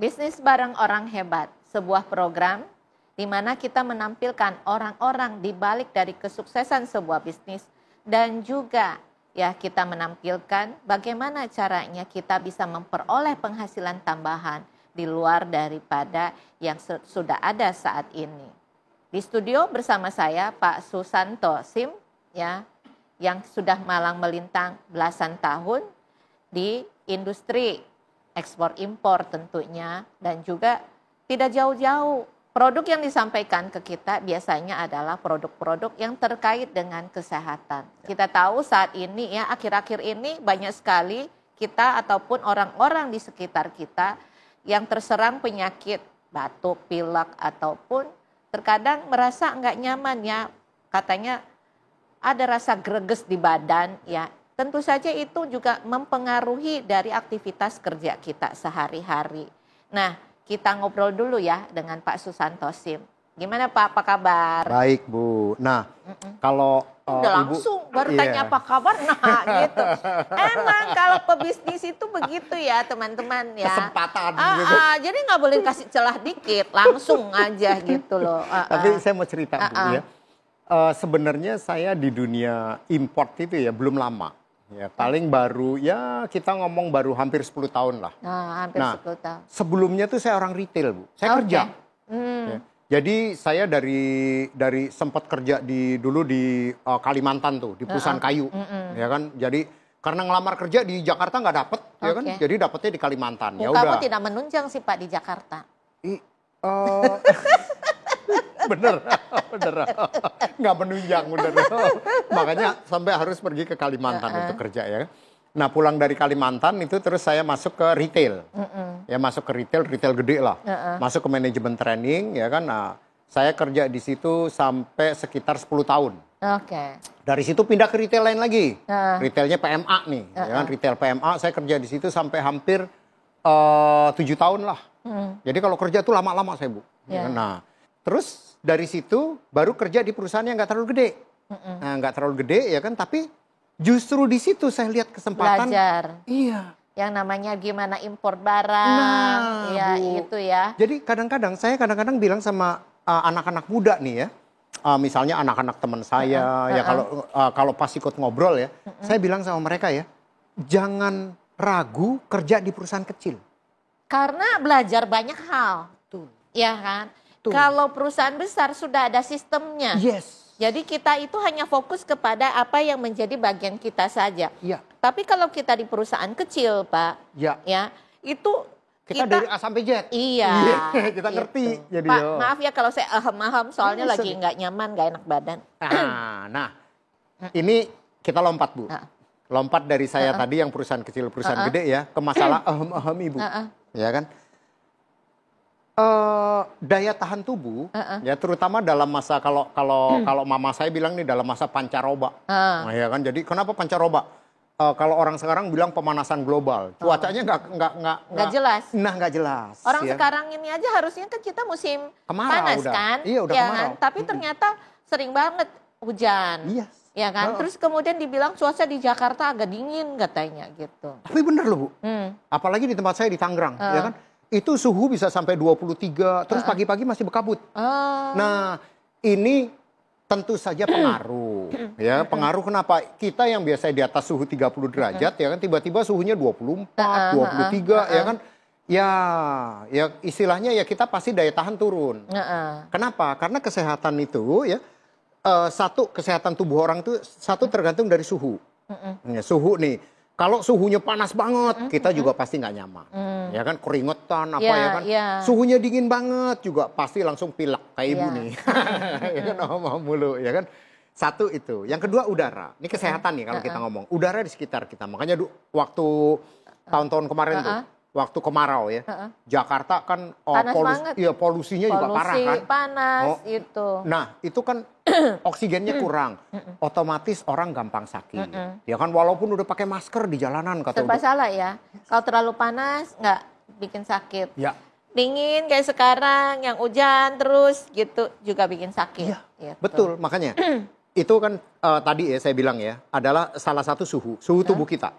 Bisnis bareng orang hebat, sebuah program di mana kita menampilkan orang-orang di balik dari kesuksesan sebuah bisnis dan juga ya kita menampilkan bagaimana caranya kita bisa memperoleh penghasilan tambahan di luar daripada yang sudah ada saat ini. Di studio bersama saya Pak Susanto Sim ya, yang sudah malang melintang belasan tahun di industri ekspor impor tentunya, dan juga tidak jauh-jauh produk yang disampaikan ke kita biasanya adalah produk-produk yang terkait dengan kesehatan. Kita tahu saat ini ya, akhir-akhir ini banyak sekali kita ataupun orang-orang di sekitar kita yang terserang penyakit batuk, pilek, ataupun terkadang merasa nggak nyaman ya, katanya ada rasa greges di badan ya. Tentu saja itu juga mempengaruhi dari aktivitas kerja kita sehari-hari. Nah, kita ngobrol dulu ya dengan Pak Susanto Sim. Gimana Pak, apa kabar? Baik Bu. Nah, kalau udah langsung baru tanya apa kabar, nah gitu. Emang kalau pebisnis itu begitu ya teman-teman ya. Kesempatan gitu. Jadi nggak boleh kasih celah dikit, langsung aja gitu loh. Tapi saya mau cerita Bu ya. Sebenarnya saya di dunia import itu ya belum lama. Ya, paling baru ya kita ngomong baru hampir 10 tahun lah. Hampir 10 tahun. Sebelumnya tuh saya orang retail Bu. Saya kerja. Ya. Jadi saya dari sempat kerja dulu di Kalimantan tuh, di perusahaan kayu. Ya kan. Jadi karena ngelamar kerja di Jakarta nggak dapet, ya kan. Jadi dapetnya di Kalimantan. Ya udah. Kamu tidak menunjang sih Pak di Jakarta. Bener, nggak menunjang, bener. Makanya sampai harus pergi ke Kalimantan untuk kerja ya. Nah pulang dari Kalimantan itu terus saya masuk ke retail, ya masuk ke retail gede lah, masuk ke manajemen training ya kan. Nah saya kerja di situ sampai sekitar 10 tahun. Dari situ pindah ke retail lain lagi, retailnya PMA nih, ya kan retail PMA saya kerja di situ sampai hampir 7 tahun lah. Jadi kalau kerja tuh lama-lama saya Bu. Ya. Nah terus dari situ baru kerja di perusahaan yang nggak terlalu gede. Nah, nggak terlalu gede ya kan, tapi justru di situ saya lihat kesempatan. Belajar. Iya. Yang namanya gimana impor barang. Nah, ya Bu. itu ya. Jadi saya kadang-kadang bilang sama anak-anak muda nih ya. Misalnya anak-anak teman saya ya kalau pas ikut ngobrol ya, saya bilang sama mereka ya, jangan ragu kerja di perusahaan kecil. Karena belajar banyak hal. Tuh. Ya kan? Kalau perusahaan besar sudah ada sistemnya. Yes. Jadi kita itu hanya fokus kepada apa yang menjadi bagian kita saja. Ya. Tapi kalau kita di perusahaan kecil, Pak, ya itu kita dari A sampai Z. Iya. Kita ngerti. Jadi, Pak, maaf ya kalau saya aham-aham soalnya lagi nggak nyaman, nggak enak badan. Nah, ini kita lompat Bu. Lompat dari saya tadi yang perusahaan kecil, perusahaan gede ya, ke masalah aham-aham Ibu. Ya kan? Daya tahan tubuh ya terutama dalam masa kalau mama saya bilang nih dalam masa pancaroba. Nah, ya kan jadi kenapa pancaroba? Kalau orang sekarang bilang pemanasan global, cuacanya nggak jelas. Nah nggak jelas. Orang ya. Sekarang ini aja harusnya kan kita musim kemarau panas udah. kan? Iya udah ya kemarau. Kan? Tapi ternyata sering banget hujan. Iya. Ya kan? Terus kemudian dibilang cuaca di Jakarta agak dingin katanya gitu. Tapi bener loh Bu. Apalagi di tempat saya di Tangerang, ya kan? Itu suhu bisa sampai 23, terus pagi-pagi masih berkabut. Nah, ini tentu saja pengaruh. Ya, pengaruh kenapa? Kita yang biasa di atas suhu 30 derajat, ya kan, tiba-tiba suhunya 24, 23, ya kan. Ya istilahnya ya kita pasti daya tahan turun. Kenapa? Karena kesehatan itu ya, satu kesehatan tubuh orang itu satu tergantung dari suhu. Ya, suhu nih. Kalau suhunya panas banget, kita juga pasti nggak nyaman. Ya kan, keringetan apa ya kan. Suhunya dingin banget juga pasti langsung pilek kayak ibu nih. Ya kan, mau mulu ya kan. Satu itu. Yang kedua udara. Ini kesehatan nih kalau kita ngomong. Udara di sekitar kita. Makanya waktu tahun-tahun kemarin tuh, waktu kemarau ya. Jakarta kan polusinya juga parah kan. Panas itu. Nah, itu kan oksigennya kurang, otomatis orang gampang sakit. Ya kan walaupun udah pakai masker di jalanan kata serba salah ya. Kalau terlalu panas nggak bikin sakit. Ya. Dingin kayak sekarang yang hujan terus gitu juga bikin sakit. Iya. Gitu. Betul makanya itu kan tadi ya saya bilang ya, adalah salah satu suhu tubuh kita.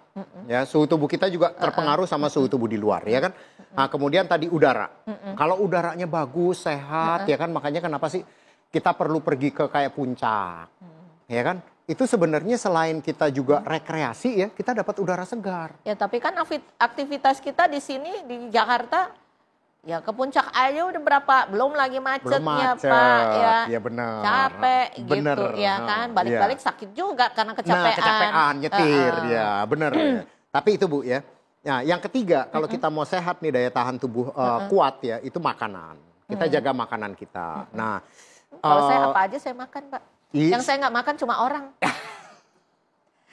Ya, suhu tubuh kita juga terpengaruh sama suhu tubuh di luar, ya kan. Nah, kemudian tadi udara. Kalau udaranya bagus, sehat, ya kan, makanya kenapa sih kita perlu pergi ke kayak puncak, ya kan? Itu sebenarnya selain kita juga rekreasi ya, kita dapat udara segar. Ya, tapi kan aktivitas kita di sini di Jakarta, ya ke puncak aja udah berapa, belum lagi macetnya, Pak, ya. Ya benar. Capek bener. gitu, ya kan. Balik-balik sakit juga karena kecapean. Nah, kecapean, nyetir, ya benar. Ya. Tapi itu Bu ya. Nah, yang ketiga, kalau kita mau sehat nih, daya tahan tubuh kuat ya, itu makanan. Kita jaga makanan kita. Nah, kalau saya apa aja saya makan, Pak. Yang saya nggak makan cuma orang.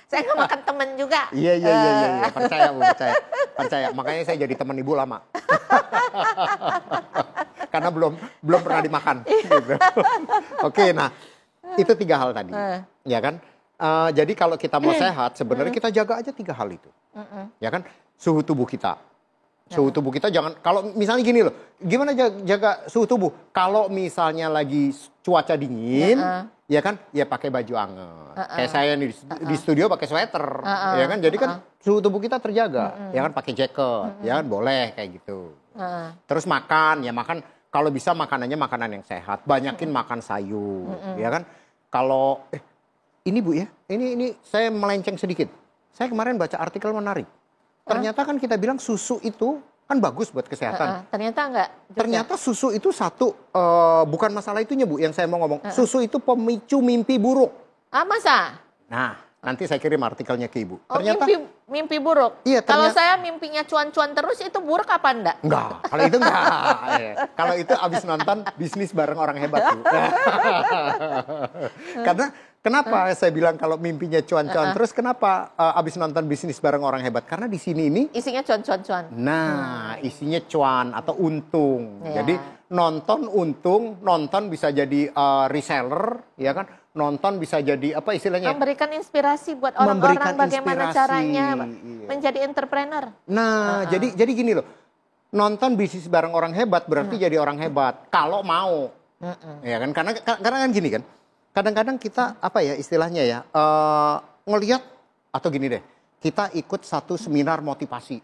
Saya nggak makan temen juga. Iya. Percaya. Makanya saya jadi teman Ibu lama. Karena belum pernah dimakan. Gitu. Oke, nah itu 3 hal tadi, ya kan? Jadi kalau kita mau sehat, sebenarnya kita jaga aja 3 hal itu, ya kan? Suhu tubuh kita. Suhu tubuh kita jangan, kalau misalnya gini loh, gimana jaga suhu tubuh? Kalau misalnya lagi cuaca dingin, ya kan, ya pakai baju anget. Kayak saya nih di studio pakai sweater, ya kan, jadi kan suhu tubuh kita terjaga, ya kan, pakai jaket, ya kan, boleh kayak gitu. Terus makan, ya makan, kalau bisa makanannya makanan yang sehat, banyakin makan sayur, ya kan. Kalau ini Bu ya, ini saya melenceng sedikit. Saya kemarin baca artikel menarik. Ternyata kan kita bilang susu itu kan bagus buat kesehatan. Ternyata enggak juga. Ternyata susu itu bukan masalah itunya Bu yang saya mau ngomong. Susu itu pemicu mimpi buruk. Masa? Nah, nanti saya kirim artikelnya ke Ibu. Oh, ternyata mimpi buruk? Iya, kalau saya mimpinya cuan-cuan terus itu buruk apa enggak? Enggak, kalau itu enggak. Kalau itu abis nonton Bisnis Bareng Orang Hebat Bu. Karena kenapa saya bilang kalau mimpinya cuan-cuan terus, kenapa abis nonton Bisnis Bareng Orang Hebat? Karena di sini ini isinya cuan-cuan. Nah, isinya cuan atau untung. Jadi nonton untung, nonton bisa jadi reseller, ya kan? Nonton bisa jadi apa istilahnya? Memberikan inspirasi buat orang-orang bagaimana caranya menjadi entrepreneur. Nah, jadi gini loh. Nonton Bisnis Bareng Orang Hebat berarti jadi orang hebat kalau mau. Ya kan? Karena kan gini kan. Kadang-kadang kita apa ya istilahnya ya, ngelihat atau gini deh, kita ikut satu seminar motivasi.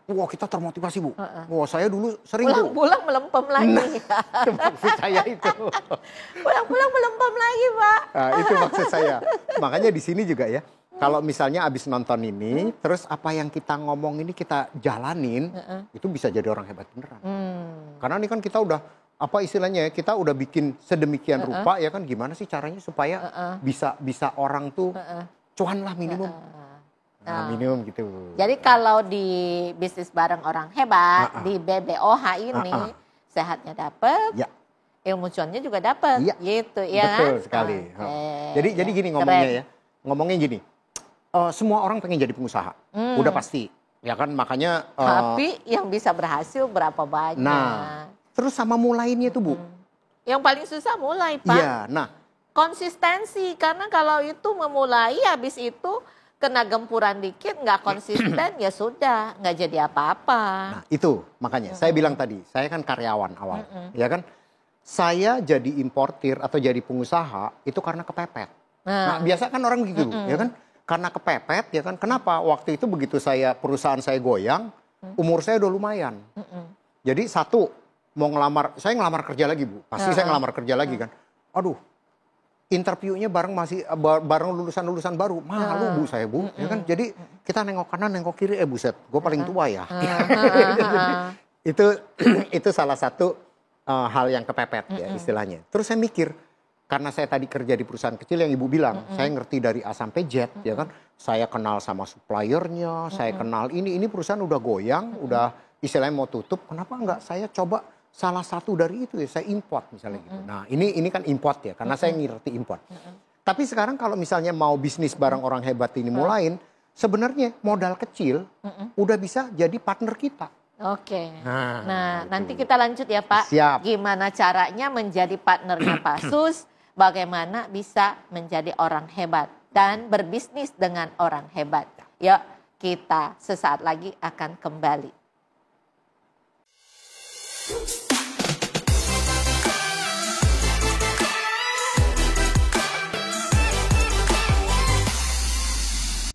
Wah, kita termotivasi Bu. Wah, saya dulu sering Bu. Pulang melempem lagi. Itu maksud saya itu. Pulang melempem lagi Pak. Nah, itu maksud saya. Makanya di sini juga ya, kalau misalnya abis nonton ini, terus apa yang kita ngomong ini kita jalanin, itu bisa jadi orang hebat beneran. Karena ini kan kita udah apa istilahnya ya, kita udah bikin sedemikian rupa ya kan, gimana sih caranya supaya bisa orang tuh cuan lah minimum. Minimum gitu. Jadi kalau di Bisnis Bareng Orang Hebat, di BBOH ini sehatnya dapat, ilmu cuannya juga dapat, gitu ya. Betul sekali. Jadi gini ngomongnya ya, ngomongnya gini, semua orang pengen jadi pengusaha, udah pasti, ya kan, makanya. Tapi yang bisa berhasil berapa banyak? Nah, terus sama mulainya tuh Bu. Yang paling susah mulai Pak. Iya, nah. Konsistensi, karena kalau itu memulai habis itu kena gempuran dikit, nggak konsisten, ya sudah, nggak jadi apa-apa. Nah itu makanya saya bilang tadi, saya kan karyawan awal, ya kan. Saya jadi importir atau jadi pengusaha itu karena kepepet. Nah biasa kan orang begitu, ya kan. Karena kepepet, ya kan. Kenapa? Waktu itu begitu perusahaan saya goyang, umur saya udah lumayan. Jadi satu, saya ngelamar kerja lagi Bu. Pasti saya ngelamar kerja lagi kan. Aduh. Interviewnya bareng lulusan baru, malu Bu saya Bu, ya kan. Jadi kita nengok kanan, nengok kiri, buset, gue paling tua ya. Itu salah satu hal yang kepepet ya istilahnya. Terus saya mikir, karena saya tadi kerja di perusahaan kecil yang Ibu bilang, saya ngerti dari A sampai Z, ya kan. Saya kenal sama suppliernya, saya kenal ini perusahaan udah goyang, udah istilahnya mau tutup, kenapa enggak saya coba salah satu dari itu ya, saya import misalnya gitu. Nah ini kan import ya, karena saya ngerti import. Tapi sekarang kalau misalnya mau Bisnis Bareng Orang Hebat ini mulain, sebenarnya modal kecil udah bisa jadi partner kita. Oke. Nah nanti kita lanjut ya Pak. Siap. Gimana caranya menjadi partnernya Pak Sus, bagaimana bisa menjadi orang hebat dan berbisnis dengan orang hebat. Yuk kita sesaat lagi akan kembali.